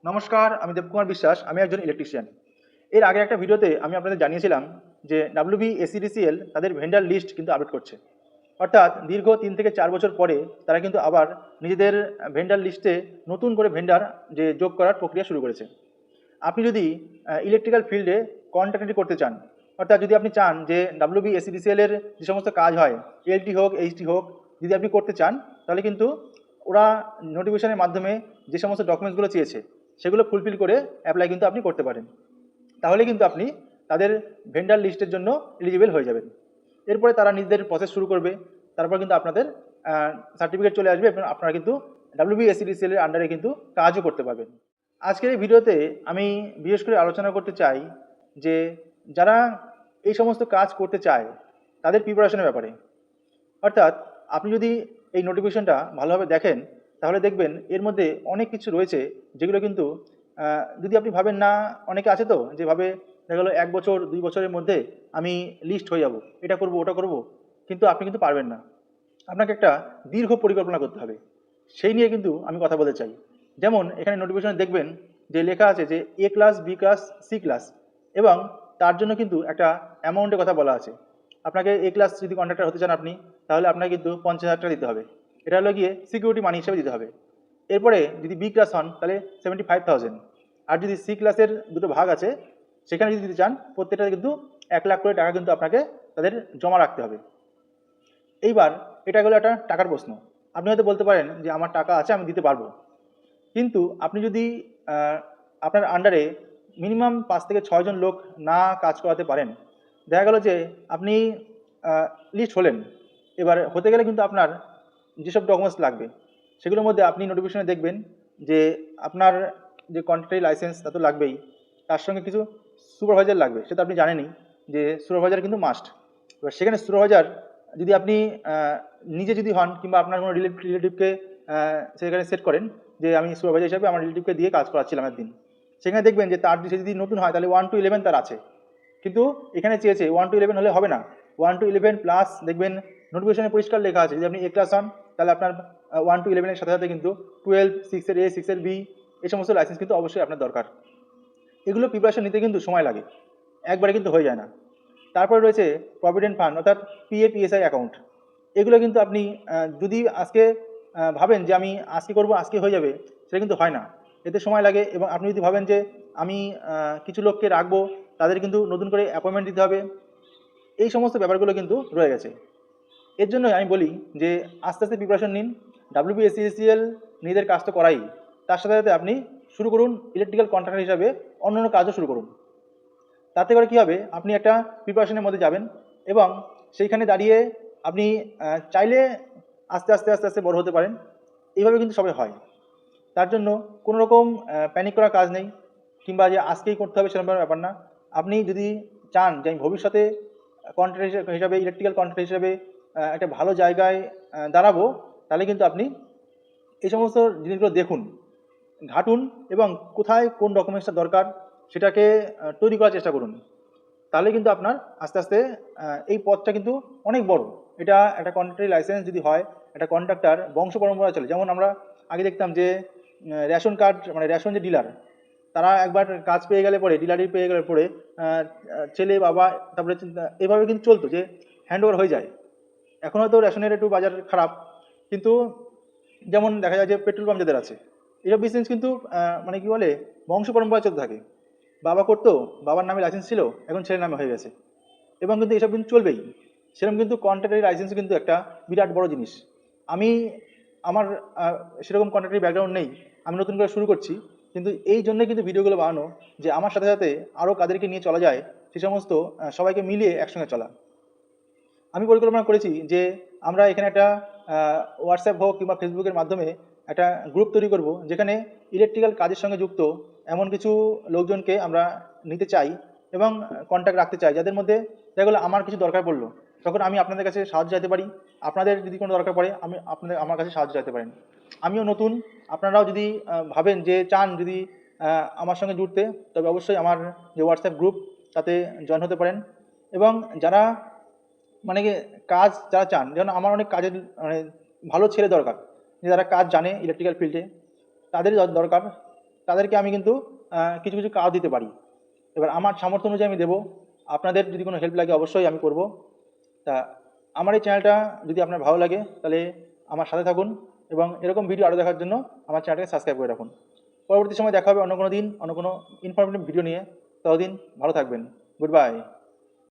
নমস্কার, আমি দেবকুমার বিশ্বাস। আমি একজন ইলেকট্রিশিয়ান। এর আগের একটা ভিডিওতে আমি আপনাদের জানিয়েছিলাম যে WBSEDCL তাদের ভেন্ডার লিস্ট কিন্তু আপডেট করছে। অর্থাৎ দীর্ঘ 3 থেকে 4 বছর পরে তারা কিন্তু আবার নিজেদের ভেন্ডার লিস্টে নতুন করে ভেন্ডার যোগ করার প্রক্রিয়া শুরু করেছে। আপনি যদি ইলেকট্রিক্যাল ফিল্ডে কন্ট্রাক্টরি করতে চান, অর্থাৎ যদি আপনি চান যে WBSEDCL এর যে সমস্ত কাজ হয়, LT হোক, HT হোক, যদি আপনি করতে চান, তাহলে কিন্তু ওরা নোটিফিকেশনের মাধ্যমে যে সমস্ত ডকুমেন্টসগুলো চেয়েছে সেগুলো ফুলফিল করে অ্যাপ্লাই কিন্তু আপনি করতে পারেন। তাহলে কিন্তু আপনি তাদের ভেন্ডার লিস্টের জন্য এলিজিবল হয়ে যাবেন। এরপরে তারা নিজেদের প্রসেস শুরু করবে। তারপর কিন্তু আপনাদের সার্টিফিকেট চলে আসবে এবং আপনারা কিন্তু WBSEDCL এর আন্ডারে কিন্তু কাজও করতে পারবেন। আজকের এই ভিডিওতে আমি বিশেষ করে আলোচনা করতে চাই যে যারা এই সমস্ত কাজ করতে চায় তাদের প্রিপারেশনের ব্যাপারে। অর্থাৎ আপনি যদি এই নোটিফিকেশনটা ভালোভাবে দেখেন তাহলে দেখবেন এর মধ্যে অনেক কিছু রয়েছে যেগুলো কিন্তু যদি আপনি ভাবেন না, অনেকে আছে তো যেভাবে দেখা গেলো 1 বছর 2 বছরের মধ্যে আমি লিস্ট হয়ে যাব, এটা করব ওটা করব, কিন্তু আপনি কিন্তু পারবেন না। আপনাকে একটা দীর্ঘ পরিকল্পনা করতে হবে। সেই নিয়ে কিন্তু আমি কথা বলতে চাই। যেমন এখানে নোটিফিকেশনে দেখবেন যে লেখা আছে যে A class, B class, C class, এবং তার জন্য কিন্তু একটা অ্যামাউন্টের কথা বলা আছে। আপনাকে A ক্লাস যদি কন্ট্রাক্টর হতে চান আপনি, তাহলে আপনাকে কিন্তু 50,000 টাকা দিতে হবে। এটা হলো গিয়ে সিকিউরিটি মানি হিসেবে দিতে হবে। এরপরে যদি B ক্লাস হন তাহলে 75,000। আর যদি C ক্লাসের দুটো ভাগ আছে, সেখানে যদি দিতে চান প্রত্যেকটা কিন্তু 1 লাখ করে টাকা কিন্তু আপনাকে তাদের জমা রাখতে হবে। এইবার এটা গেলো একটা টাকার প্রশ্ন। আপনি হয়তো বলতে পারেন যে আমার টাকা আছে, আমি দিতে পারবো। কিন্তু আপনি যদি আপনার আন্ডারে মিনিমাম 5 থেকে 6 জন লোক না কাজ করাতে পারেন, দেখা গেল যে আপনি লিস্ট হলেন, এবার হতে গেলে কিন্তু আপনার যেসব ডকুমেন্টস লাগবে সেগুলোর মধ্যে আপনি নোটিফিকেশনে দেখবেন যে আপনার যে কন্ট্রাক্টরি লাইসেন্স তা তো লাগবেই, তার সঙ্গে কিছু সুপারভাইজার লাগবে, সেটা আপনি জানেনই যে সুপারভাইজার কিন্তু মাস্ট। এবার সেখানে সুপারভাইজার যদি আপনি নিজে যদি হন কিংবা আপনার কোনো রিলেটিভকে সেখানে সেট করেন যে আমি সুপারভাইজার হিসাবে আমার রিলেটিভকে দিয়ে কাজ করাচ্ছিলাম একদিন, সেখানে দেখবেন যে তার সে যদি নতুন হয় তাহলে 1 to 11 তার আছে। কিন্তু এখানে চেয়েছে 1 to 11 হলে হবে না, 1 to 11 প্লাস দেখবেন নোটিফিকেশনে পরিষ্কার লেখা আছে যদি আপনি A ক্লাস হন তাহলে আপনার 1 to 11 এর সাথে সাথে কিন্তু 12, 6 এর A, 6 এর B, এই সমস্ত লাইসেন্স কিন্তু অবশ্যই আপনার দরকার। এগুলো প্রিপারেশন নিতে কিন্তু সময় লাগে, একবারে কিন্তু হয়ে যায় না। তারপরে রয়েছে প্রভিডেন্ট ফান্ড অর্থাৎ PAPSI অ্যাকাউন্ট। এগুলো কিন্তু আপনি যদি আজকে ভাবেন যে আমি আজকে করব আজকে হয়ে যাবে, সেটা কিন্তু হয় না, এতে সময় লাগে। এবং আপনি যদি ভাবেন যে আমি কিছু লোককে রাখবো, তাদের কিন্তু নতুন করে অ্যাপয়েন্টমেন্ট দিতে হবে, এই সমস্ত ব্যাপারগুলো কিন্তু রয়ে গেছে। এর জন্যই আমি বলি যে আস্তে আস্তে প্রিপারেশন নিন। WBSEDCL নিজেদের কাজ তো করাই, তার সাথে সাথে আপনি শুরু করুন ইলেকট্রিক্যাল কন্ট্রাক্টর হিসাবে অন্য কাজও শুরু করুন। তাতে করে কী হবে, আপনি একটা প্রিপারেশনের মধ্যে যাবেন এবং সেইখানে দাঁড়িয়ে আপনি চাইলে আস্তে আস্তে আস্তে আস্তে বড় হতে পারেন। এইভাবে কিন্তু সবাই হয়। তার জন্য কোনো রকম প্যানিক করার কাজ নেই, কিংবা যে আজকেই করতে হবে সেরকম ব্যাপার না। আপনি যদি চান যে আমি ভবিষ্যতে কন্ট্রাক্টর হিসাবে, ইলেকট্রিক্যাল কন্ট্রাক্টর হিসাবে একটা ভালো জায়গায় দাঁড়াবো, তাহলে কিন্তু আপনি এই সমস্ত জিনিসগুলো দেখুন, ঘাটুন, এবং কোথায় কোন ডকুমেন্টসটা দরকার সেটাকে তৈরি করার চেষ্টা করুন। তাহলে কিন্তু আপনার আস্তে আস্তে এই পথটা কিন্তু অনেক বড়। এটা একটা কন্ট্রাক্টরি লাইসেন্স যদি হয়, একটা কন্ট্রাক্টর বংশ পরম্পরা চলে। যেমন আমরা আগে দেখতাম যে রেশন কার্ড, মানে রেশন যে ডিলার, তারা একবার কাজ পেয়ে গেলে পরে, ডিলারি পেয়ে গেলে পরে ছেলে বাবা তারপরে এভাবে কিন্তু চলতো যে হ্যান্ড ওভার হয়ে যায়। এখন হয়তো রেশনের একটু বাজার খারাপ, কিন্তু যেমন দেখা যায় যে পেট্রোল পাম্প যাদের আছে, এইসব বিজনেস কিন্তু মানে কি বলে, বংশ পরম্পরা চলতে থাকে। বাবা করতো, বাবার নামে লাইসেন্স ছিল, এখন ছেলের নামে হয়ে গেছে, এবং কিন্তু এসব কিন্তু চলবেই। সেরকম কিন্তু কন্ট্রাক্টরি লাইসেন্স কিন্তু একটা বিরাট বড় জিনিস। আমি আমার সেরকম কন্ট্রাক্টরি ব্যাকগ্রাউন্ড নেই, আমি নতুন করে শুরু করছি, কিন্তু এই জন্যই কিন্তু ভিডিওগুলো বানানো যে আমার সাথে সাথে আরও কাদেরকে নিয়ে চলা যায়, সে সমস্ত সবাইকে মিলিয়ে একসঙ্গে চলা। আমি পরিকল্পনা করেছি যে আমরা এখানে একটা হোয়াটসঅ্যাপ হোক কিংবা ফেসবুকের মাধ্যমে একটা গ্রুপ তৈরি করব, যেখানে ইলেকট্রিক্যাল কাজের সঙ্গে যুক্ত এমন কিছু লোকজনকে আমরা নিতে চাই এবং কন্ট্যাক্ট রাখতে চাই, যাদের মধ্যে দেখা গেলো আমার কিছু দরকার পড়লো তখন আমি আপনাদের কাছে সাহায্য চাইতে পারি, আপনাদের যদি কোনো দরকার পড়ে আমি আমার কাছে সাহায্য চাইতে পারেন। আমিও নতুন, আপনারাও যদি ভাবেন যে চান যদি আমার সঙ্গে জুড়তে, তবে অবশ্যই আমার যে হোয়াটসঅ্যাপ গ্রুপ তাতে জয়েন হতে পারেন। এবং যারা মানে কি কাজ যারা চান, যেমন আমার অনেক কাজের মানে ভালো ছেলে দরকার, যে যারা কাজ জানে ইলেকট্রিক্যাল ফিল্ডে, তাদের দরকার। তাদেরকে আমি কিন্তু কিছু কিছু কাজ দিতে পারি। এবার আমার সামর্থ্য অনুযায়ী আমি দেবো। আপনাদের যদি কোনো হেল্প লাগে অবশ্যই আমি করব। তা আমার এই চ্যানেলটা যদি আপনার ভালো লাগে তাহলে আমার সাথে থাকুন, এবং এরকম ভিডিও আরও দেখার জন্য আমার চ্যানেলটাকে সাবস্ক্রাইব করে রাখুন। পরবর্তী সময় দেখা হবে অন্য কোনো দিন অন্য কোনো ইনফরমেটিভ ভিডিও নিয়ে। ততদিন ভালো থাকবেন। Good bye.